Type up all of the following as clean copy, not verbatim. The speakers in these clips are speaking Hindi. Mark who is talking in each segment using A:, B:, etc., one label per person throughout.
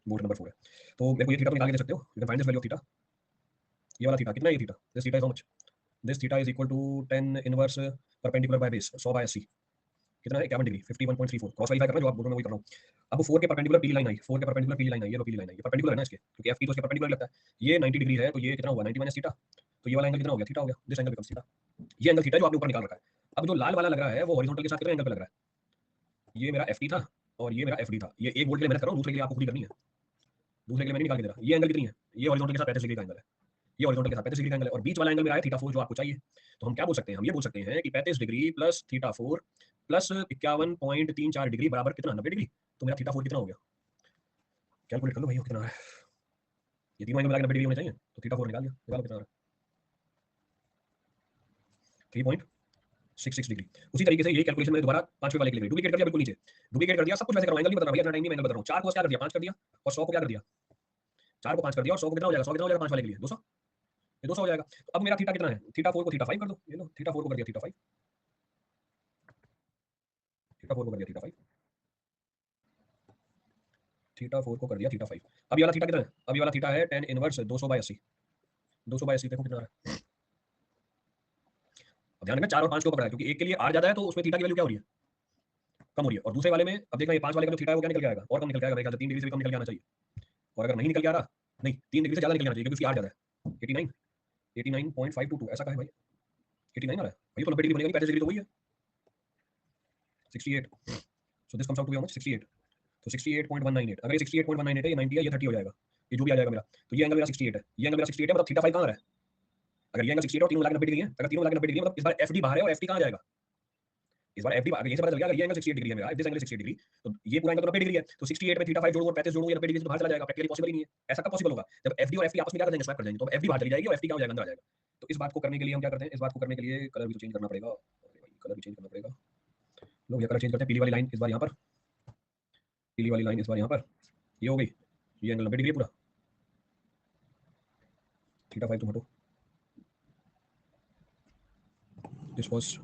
A: वोट नंबर 4 है। तो मेरे को ये थीटा तो निकाल के दे सकते हो, you can find this value of theta. ये वाला थीटा कितना है, ये theta, this theta is how much, this theta is equal to 10 inverse perpendicular by base 100 by 80, कितना है 51 डिग्री, 51.34, क्रॉस वेरीफाई करना जो आप बोल रहे हो वही कर रहा हूँ। अब 4 के परपेंडिकुलर पीली लाइन आई, 4 के परपेंडिकुलर पीली लाइन आई, ये लो पीली लाइन आई, ये परपेंडिकुलर है ना इसके, क्योंकि एफ टी तो इसके परपेंडिकुलर लगता है। ये 90 डिग्री है तो ये कितना हुआ 90 माइनस थीटा, तो ये वाला एंगल कितना हो गया, थीटा हो गया, दिस एंगल बिकम्स थीटा। ये एंगल थीटा जो आपने ऊपर निकाल रखा है। अब जो लाल वाला लग रहा है वो हॉरिजॉन्टल के साथ कितना एंगल पे लग रहा है, ये मेरा एफ टी था और ये मेरा एफ डी था। ये 1 वोल्ट के लिए मेहनत कर रहा हूँ, दूसरे के लिए आपको खुद ही करनी है, दूसरे के लिए मैंने निकाल के दे रहा। ये एंगल कितनी है, ये हॉरिजॉन्टल के साथ 35 डिग्री का एंगल है, ये हॉरिजॉन्टल के साथ 35 डिग्री का एंगल है, और बीच वाला एंगल मेरा है थीटा 4 जो आपको चाहिए। तो हम क्या बोल सकते हैं, हम ये बोल सकते हैं कि 35 degree plus theta 4 plus 51.34 degree बराबर कितना 90 डिग्री। तो मेरा थीटा 4 कितना हो गया, कैलकुलेट कर लो भाई कितना है, ये तीनों एंगल मिला के 90 डिग्री होने चाहिए, तो थीटा 4 निकाल दिया, निकालो कितना है 3.66 डिग्री। उसी तरीके से ये कैलकुलेशन मैंने दोबारा पांचवें वाले के लिए डुप्लीकेट कर दिया, बिल्कुल नीचे डुप्लीकेट कर दिया, सब कुछ वैसे करो, एंगल नहीं बता रहा भैया, इतना टाइम नहीं, एंगल बता रहा हूँ। 4 को क्या कर दिया 5 कर दिया, और 100 को क्या कर दिया 4 को 5 कर दिया, और 100 को कितना हो जाएगा, 100 कितना हो जाएगा 5 वाले के लिए 200, ये 200 हो जाएगा। तो अब मेरा थीटा कितना है, थीटा 4 को थीटा 5 कर दो, ये लो थीटा 4 को कर दिया थीटा 5, थीटा 4 को कर दिया थीटा 5, थीटा 4 को कर दिया थीटा 5। अब ये वाला थीटा कितना है, अब ये वाला थीटा है tan इनवर्स 200/80, 200/80 देखो कितना आ रहा है। अब ध्यान रखना 4 और 5 को पकड़ा है, क्योंकि एक के लिए r ज्यादा है तो उसमें थीटा की वैल्यू क्या हो रही है, कम हो रही है, और दूसरे वाले में अब देखना ये 5 वाले का जो थीटा है वो क्या निकल के आएगा, और कम निकल के आएगा, मेरे ख्याल से 3 डिग्री से भी कम निकल के आना चाहिए। और अगर नहीं निकल के आ रहा, नहीं 3 डिग्री से ज्यादा निकल के आना चाहिए, क्योंकि उसकी r ज्यादा है 89, 89.522 ऐसा कहा है भाई, 89 आ रहा है भाई, तो 90 डिग्री बनेगा नहीं, 35 डिग्री तो वही है 68, so this comes out to be how much 68, तो 68.198, अगर ये 68.198 है, ये 90 है, ये 30 हो जाएगा, ये जो भी आ जाएगा मेरा, तो ये एंगल मेरा 68 है, ये एंगल मेरा 68 है, मतलब थीटा 5 कहां आ रहा है, अगर ये एंगल 68 और तीनों मिला के 90 डिग्री है, अगर तीनों मिला के 90 डिग्री है, मतलब इस बार एफडी बाहर है, और एफटी कहां जाएगा, इस बार एफडी बाहर, ये से पता चल गया अगर ये एंगल 68 डिग्री है मेरा, इफ दिस एंगल 68 डिग्री, तो ये पूरा एंगल 90 डिग्री है, तो 68 में थीटा 5 जोड़ूंगा 35 जोड़ूंगा, ये 90 डिग्री से बाहर चला जाएगा, प्रैक्टिकली पॉसिबल ही नहीं है। ऐसा कब पॉसिबल होगा, जब एफडी और एफटी आपस में क्या कर देंगे, स्वैप कर जाएंगे, तो एफडी बाहर चली जाएगी और एफटी कहां हो जाएगा, अंदर आ जाएगा। तो इस बात को करने के लिए हम क्या करते हैं, इस बात को करने के लिए कलर भी तो चेंज करना पड़ेगा, कलर भी चेंज करना पड़ेगा। लोग ये कलर चेंज करते हैं, पीली वाली लाइन इस बार यहाँ पर, पीली वाली लाइन इस बार यहाँ पर, ये हो गई, ये एंगल 90 डिग्री पूरा, थीटा 5 तुम हटो, दिस वाज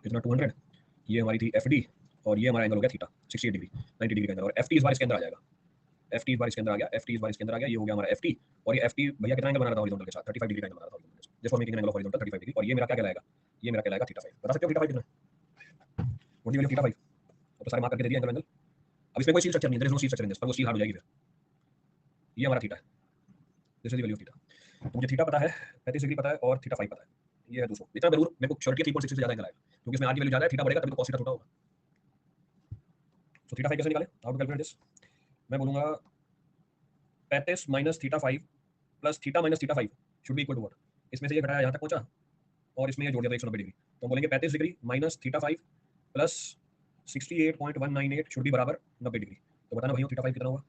A: कितना 200, ये हमारी थी एफ डी, और ये हमारा एंगल हो गया थीटा 68 डिग्री 90 डिग्री का एंगल, और एफ टी इस बार इसके अंदर आ जाएगा, एफ टी इस बार इसके अंदर आ गया, एफ टी इस बार इसके अंदर आ गया, ये हो गया हमारा एफ टी, और ये एफ टी भैया कितना एंगल बना रहा था हॉरिजॉन्टल के साथ 35 डिग्री का एंगल बना रहा था horizontal, just for making an angle of horizontal 35 degree, और ये मेरा क्या कहलाएगा, ये मेरा कहलाएगा थीटा 5, बता सकते हो थीटा 5 कितना है, व्हाट द वैल्यू थीटा 5, तो सारे मार्क करके दे दिया एंगल एंगल। अब इसमें कोई स्टील स्ट्रक्चर नहीं है, there is no steel structure in this, पर वो स्टील हार्ड हो जाएगी फिर, ये हमारा थीटा है, this is the value of theta. तो मुझे थीटा पता है 35 डिग्री पता है, और थीटा 5 पता है, ये है 200, इतना जरूर मेरे को श्योरिटी 3.6 से ज्यादा एंगल आएगा, क्योंकि इसमें आर की वैल्यू ज्यादा है, थीटा बढ़ेगा तभी तो cos थीटा छोटा होगा। तो थीटा 5 कैसे निकाले, हाउ टू कैलकुलेट दिस, मैं बोलूंगा 35 minus theta 5 plus theta minus theta 5 should be equal to what, इसमें से ये घटाया यहाँ तक पहुंचा, और इसमें ये जोड़ दिया था 190 डिग्री, तो हम बोलेंगे 35 degree minus theta 5 plus 68.198 should be बराबर 90 डिग्री। तो बताना भैया थीटा 5 कितना होगा,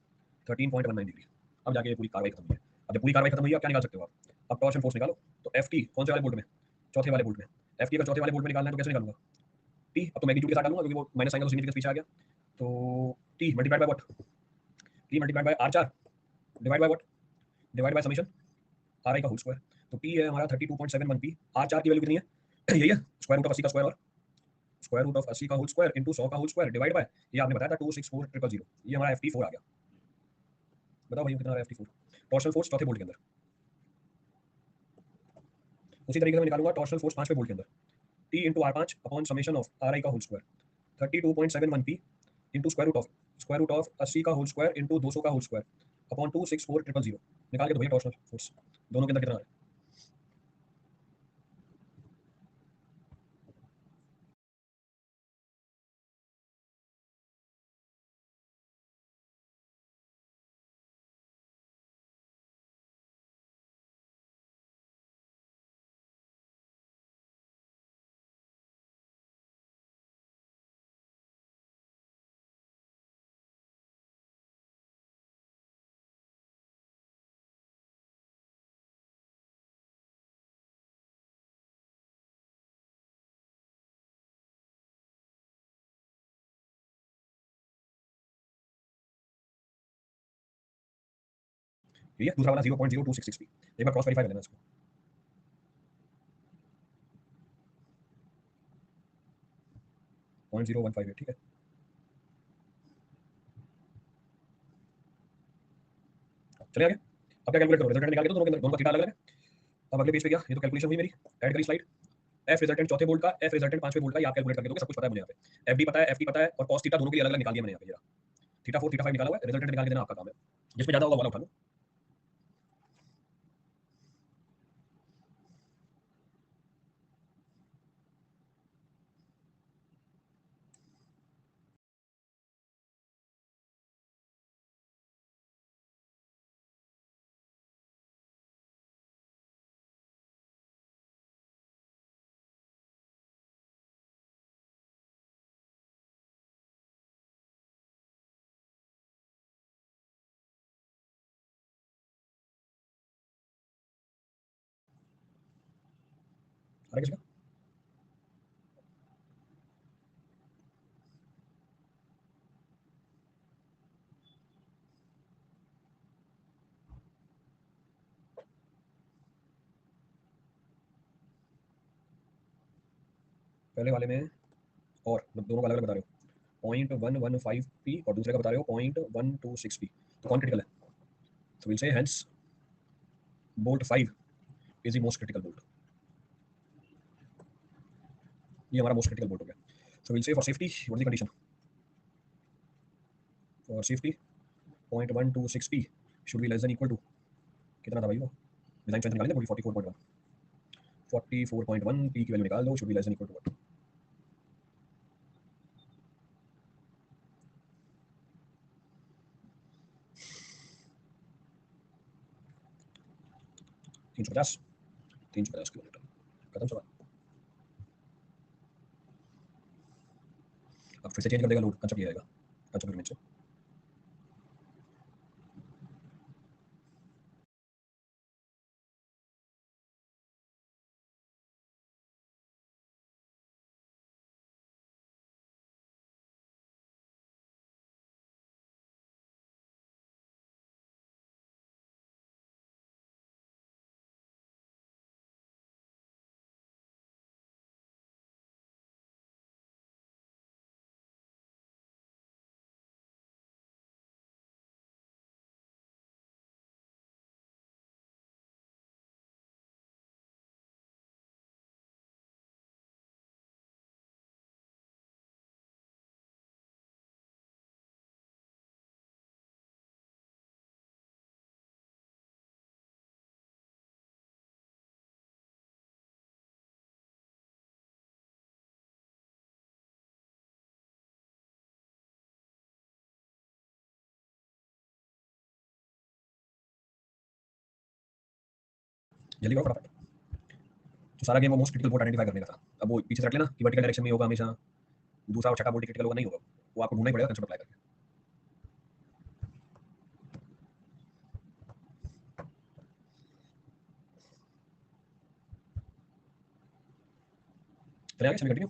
A: 13.19 डिग्री। अब जाके ये पूरी कार्रवाई खत्म हुई है। अब जब पूरी कार्रवाई खत्म हुई है, आप क्या निकाल सकते हो आप, अब टॉर्शन फोर्स निकालो। तो एफ टी कौन से वाले बोल्ट में, चौथे वाले बोल्ट में, एफ टी अगर चौथे वाले बोल्ट में निकालना है तो कैसे निकालूंगा, टी, अब तो मैग्नीट्यूड के साथ डालूंगा क्योंकि वो माइनस साइन का सिग्निफिकेंस पीछे आ गया, तो t multiplied by what, t multiplied by r चार divide by what, divide by summation r i का होल स्क्वायर। तो टी है हमारा 32.71 पी, आर चार की वैल्यू कितनी है यही है स्क्वायर रूट ऑफ 80 का स्क्वायर, और स्क्वायर रूट ऑफ 80 का होल स्क्वायर इनटू 100 का होल स्क्वायर डिवाइड बाय, ये आपने बताया था 264000, ये हमारा ft4 आ गया। बताओ भैया कितना आ रहा है ft4, टॉर्शनल फोर्स चौथे बोल्ट के अंदर। उसी तरीके से मैं निकालूंगा टॉर्शनल फोर्स पांचवें बोल्ट के अंदर, t इंटू आर पांच upon summation of r i का whole square 32.71 p into square root of 80 का होल स्क्वायर इंटू 200 का होल स्क्वायर अपॉन 264000, निकाल के तो भैया टॉर्शनल फोर्स दोनों के अंदर कितना आ रहा है। ये दूसरा वाला 0.0266 पी, एक बार क्रॉस वेरीफाई कर लेना इसको, 0.0158 ठीक है। चले आगे। अब क्या कैलकुलेट करो, रिजल्टेंट निकाल के तो दोनों का थीटा अलग अलग है। अब अगले पेज पे गया, ये तो कैलकुलेशन हुई मेरी, ऐड करी स्लाइड। एफ रिजल्टेंट चौथे बोल्ट का, एफ रिजल्टेंट पांचवें बोल्ट का, ये आप कैलकुलेट करके दोगे, सब कुछ पता है मुझे यहाँ पे। एफ डी पता है, एफ टी पता है, और कॉस थीटा दोनों के लिए अलग अलग निकाल दिया मैंने यहाँ पे। थीटा 4 थीटा 5 निकाला हुआ है, रिजल्टेंट निकाल के देना आपका काम है, जिसमें ज्यादा होगा वाला उठा लो। अरे किसका पहले वाले में, और दोनों का अलग अलग बता रहे हो, 0.115 पी और दूसरे का बता रहे हो 0.126 पी, तो कौन क्रिटिकल है? तो we'll say hence bolt 5 is the most critical bolt, ये हमारा मोस्ट क्रिटिकल बोल्ट हो गया। So we'll say for safety what is the condition? For safety 0.126 P should be less than equal to, कितना था भाई वो, डिजाइन स्ट्रेंथ निकालेंगे पूरी 44.1, 44.1 पी की वैल्यू निकाल दो, should be less than equal to what? 350, 350 kilometre, खत्म सवाल। अब फिर से चेंज कर देगा लोड, कंसेप्ट ये आएगा, कंसेप्ट में से जल्दी करो फटाफट। तो सारा गेम वो मोस्ट क्रिटिकल बोल्ट आइडेंटिफाई करने का था। अब वो पीछे से रख लेना कि वर्टिकल डायरेक्शन में होगा हमेशा, दूसरा और छठा बोल्ट क्रिटिकल होगा नहीं होगा, वो आपको ढूंढना ही पड़ेगा कंसेप्ट अप्लाई करके। चले आगे, कंटिन्यू।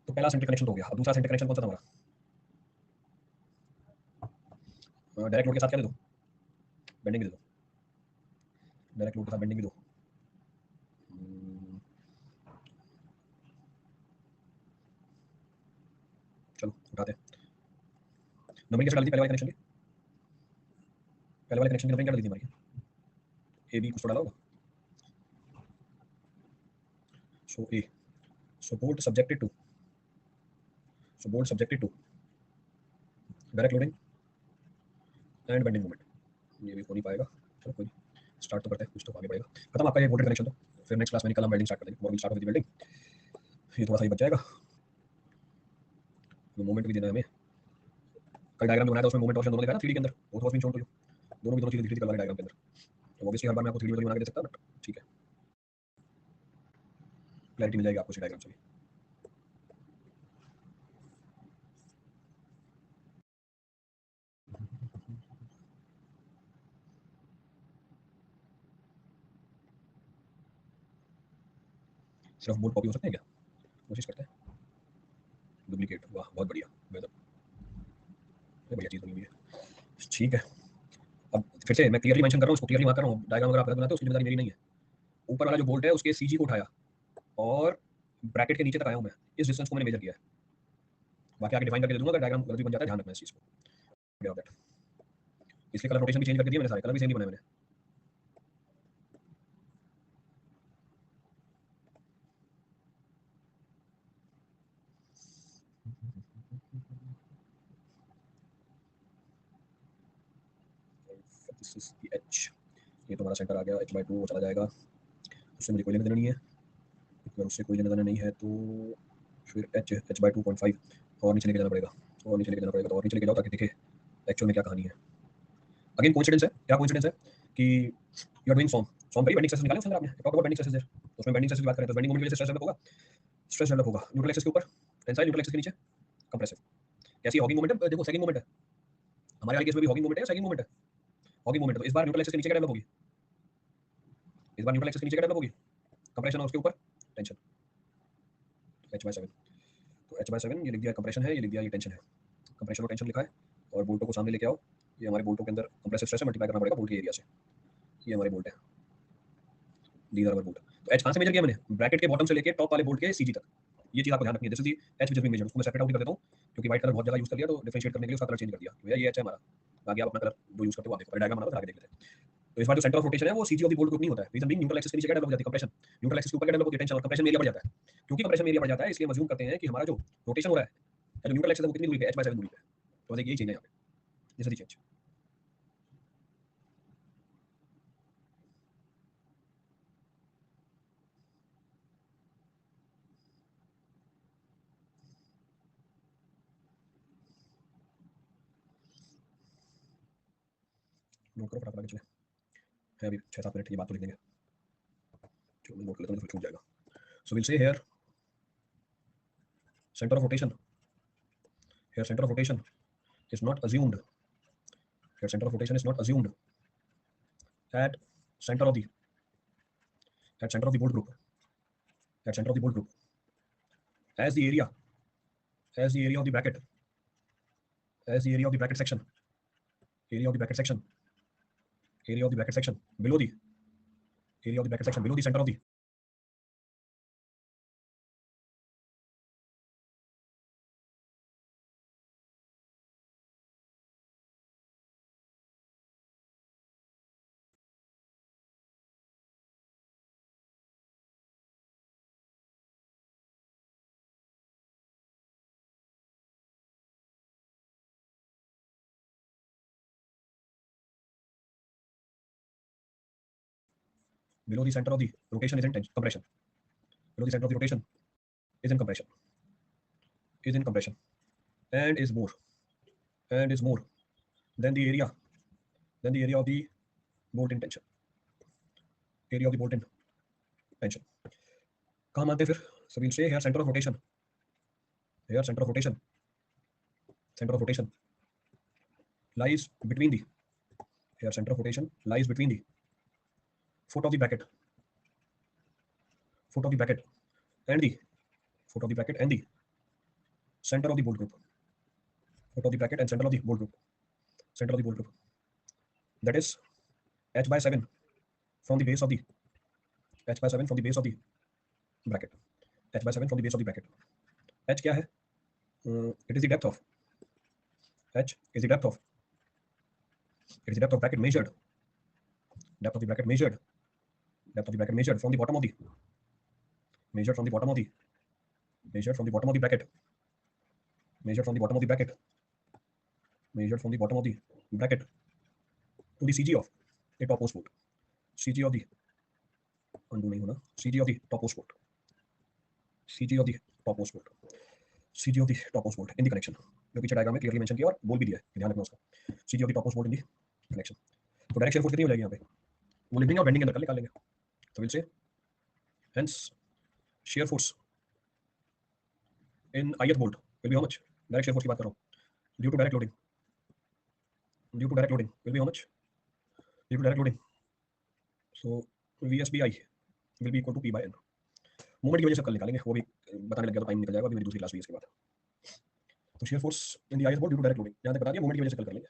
A: तो पहला सेंटर कनेक्शन तो हो गया, अब दूसरा सेंटर कनेक्शन कौन सा था हमारा? डायरेक्ट लोड के साथ क्या दे दो, बेंडिंग भी दे दो, डायरेक्ट लोड के साथ बेंडिंग भी दो। चलो उठाते हैं। नंबरिंग कैसे डाली थी पहले वाले कनेक्शन की? पहले वाले कनेक्शन की नंबरिंग क्या डाली थी हमारी? ए बी कुछ तो डाला होगा। So a, so bolt subjected to, so bolt subjected to direct loading and bending moment, ये भी हो नहीं पाएगा। चलो कोई स्टार्ट तो करते हैं, कुछ तो आगे बढ़ेगा। खत्म आपका ये वोल्टेज कनेक्शन, तो फिर नेक्स्ट क्लास में कल हम वेल्डिंग स्टार्ट कर देंगे, और स्टार्ट होगी वेल्डिंग, ये थोड़ा सा ही बच जाएगा। मोमेंट भी देना है हमें, कल डायग्राम बनाया था उसमें मोमेंट टॉर्शन दोनों दिखाया ना 3D के अंदर, वो तो शो दोनों की दोनों चीजें दिख रही थी कल वाले डायग्राम के अंदर। तो ऑब्वियसली हर बार मैं आपको 3D बना के दे सकता, बट ठीक है, क्लैरिटी मिल जाएगी आपको इस डायग्राम से भी। सिर्फ बोर्ड कॉपी हो सकते हैं क्या? कोशिश करते हैं। डुप्लीकेट, वाह बहुत बढ़िया, बेहतर, बढ़िया चीज़ बनी हुई है, ठीक है। अब फिर से मैं क्लियरली मेंशन कर रहा हूँ, उसको क्लियरली मार्क कर रहा हूँ, डायग्राम अगर आप गलत बनाते हो उसकी जिम्मेदारी मेरी नहीं है। ऊपर वाला जो बोल्ट है उसके सीजी को उठाया और ब्रैकेट के नीचे तक आया हूँ मैं, इस डिस्टेंस को मैंने मेजर किया है, बाकी आगे डिफाइन करके दे दूंगा, अगर डायग्राम गलती बन जाता है ध्यान रखना इस चीज को। इसलिए कलर रोटेशन भी चेंज करके दिया मैंने, सारे कलर भी सेम नहीं बनाए मैंने। दिस इज द एच, ये तो हमारा सेंटर आ गया, h/2 चला जाएगा, उससे मुझे कोई लेना देना नहीं है। अगर उससे कोई लेना देना नहीं है तो फिर h/2.5 और नीचे लेके जाना पड़ेगा, और नीचे लेके जाना पड़ेगा, तो और नीचे लेके जाओ ताकि दिखे एक्चुअल में क्या कहानी है। अगेन कोइंसिडेंस है, क्या कोइंसिडेंस है कि यू आर डूइंग फॉर्म पे ही बेंडिंग स्ट्रेस निकाले उसके अंदर आपने, talk about bending stress there, तो उसमें बेंडिंग स्ट्रेस की बात करें तो बेंडिंग मोमेंट की वजह से स्ट्रेस डेवलप होगा न्यूट्रल एक्सिस के ऊपर, टेंसाइल, न्यूट्रल एक्सिस के नीचे कंप्रेसिव। कैसी हॉगिंग मोमेंट है, देखो सेगिंग मोमेंट है, हमारे वाले केस में भी हॉगिंग मोमेंट है, सेगिंग मोमेंट है। हॉगिंग मोमेंट तो इस बार न्यूट्रल एक्सिस के नीचे क्या डेवलप होगी, इस बार न्यूट्रल एक्सिस के नीचे क्या डेवलप होगी, कंप्रेशन और उसके ऊपर टेंशन, h/7। तो h/7 ये लिख दिया कंप्रेशन है, ये लिख दिया ये टेंशन है, कंप्रेशन और टेंशन लिखा है, और बोल्टों को सामने लेके आओ, ये हमारे बोल्टों के अंदर कंप्रेसिव स्ट्रेस है, मल्टीप्लाई करना पड़ेगा बोल्ट के एरिया से, ये हमारे बोल्ट है, दीज आर बोल्ट। तो एच कहां से मेजर किया मैंने, ब्रैकेट के बॉटम से लेके टॉप वाले बोल्ट के सीजी तक, ये चीज आपको ध्यान रखनी है। This is the H which is being measured, उसको मैं सेपरेट आउट कर देता हूं क्योंकि व्हाइट कलर बहुत ज्यादा यूज कर लिया, तो डिफरेंशिएट करने के लिए उसका कलर चेंज कर दिया, भैया ये एच है हमारा, बाकी आप अपना कलर जो यूज करते हो आप देखो, डायग्राम बनाओ आगे देख लेते हैं। तो इस बार जो सेंटर ऑफ रोटेशन है वो CG of the bolt group नहीं होता है, रीजन बीइंग न्यूट्रल एक्सिस के नीचे क्या डेवलप हो जाती है, कंप्रेशन, न्यूट्रल एक्सिस के ऊपर क्या डेवलप होती है, टेंशन, और कंप्रेशन एरिया बढ़ जाता है। क्योंकि कंप्रेशन एरिया बढ़ जाता है इसलिए हम अज्यूम करते हैं कि हमारा जो रोटेशन हो रहा है, जो न्यूट्रल एक्सिस है वो कितनी दूरी पे, h/7 दूरी पे, तो देखिए यही चेंज है यहाँ पे, this is the change. Note करो फटाफट आगे चले, है अभी 6-7 मिनट, ये बात तो लिख देंगे, चलो नोट कर लेता हूं तो फिर छूट जाएगा। सो विल से here center of rotation, here center of rotation is not assumed, here center of rotation is not assumed at center of the center of the bolt group, at center of the bolt group, as the area, as the area of the bracket, as the area of the bracket section, area of the bracket section, area of the bracket section below the area of the bracket section below the center of the below the center of the rotation is in compression, below the center of the rotation is in compression, is in compression, and is more, and is more than the area, than the area of the bolt in tension, area of the bolt in tension। कहाँ मानते हैं फिर, so we'll say here center of rotation, here center of rotation, center of rotation lies between the, here center of rotation lies between the foot of the bracket, foot of the bracket and the foot of the bracket and the center of the bolt group, foot of the bracket and center of the bolt group, center of the bolt group, that is h/7 from the base of the, h/7 from the base of the bracket, h/7 from the base of the bracket। h क्या है, it is the depth of, h is the depth of, it is the depth of bracket measured, depth of the bracket measured, depth of the bracket measured from the bottom of the, measured from the bottom of the, measured from the bottom of the bracket, measured from the bottom of the bracket, measured from the bottom of the bracket to the cg of a topmost bolt, cg of the, undo नहीं होना, cg of the topmost bolt, cg of the topmost bolt, cg of the topmost bolt in the connection, जो पीछे डायग्राम में क्लियरली मेंशन किया और बोल भी दिया है, ध्यान रखना उसका, cg of the topmost bolt in the connection। तो डायरेक्ट शेयर फोर्स कितनी हो जाएगी यहाँ पे, वो लिख देंगे और बेंडिंग के अंदर कर निकाल लेंगे। तो विल से hence shear force in ith bolt will be how much, direct shear force की बात कर रहा हूँ, due to direct loading, due to direct loading will be how much, due to direct loading, so vs by will be equal to p by n। Moment की वजह से कल निकालेंगे, वो भी बताने लग गया तो टाइम निकल जाएगा, अभी मेरी दूसरी क्लास भी इसके बाद। तो shear force in the ith bolt due to direct loading, यहाँ तक बता दिया, मोमेंट की वजह से कल कर लेंगे,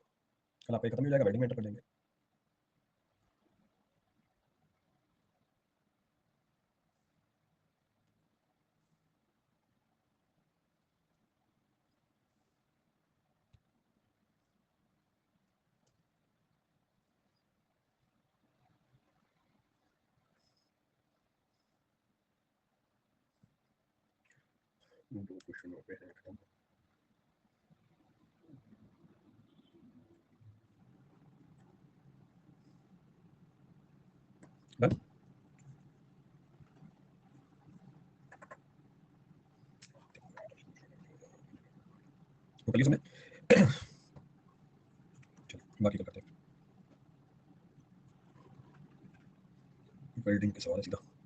A: कल आपका खत्म हो जाएगा, वेल्डिंग में एंटर कर देंगे। दो क्वेश्चन हो गए हैं खत्म। डन। तो कल सुने चलो बाकी तो करते हैं। वेल्डिंग के सवाल है सीधा।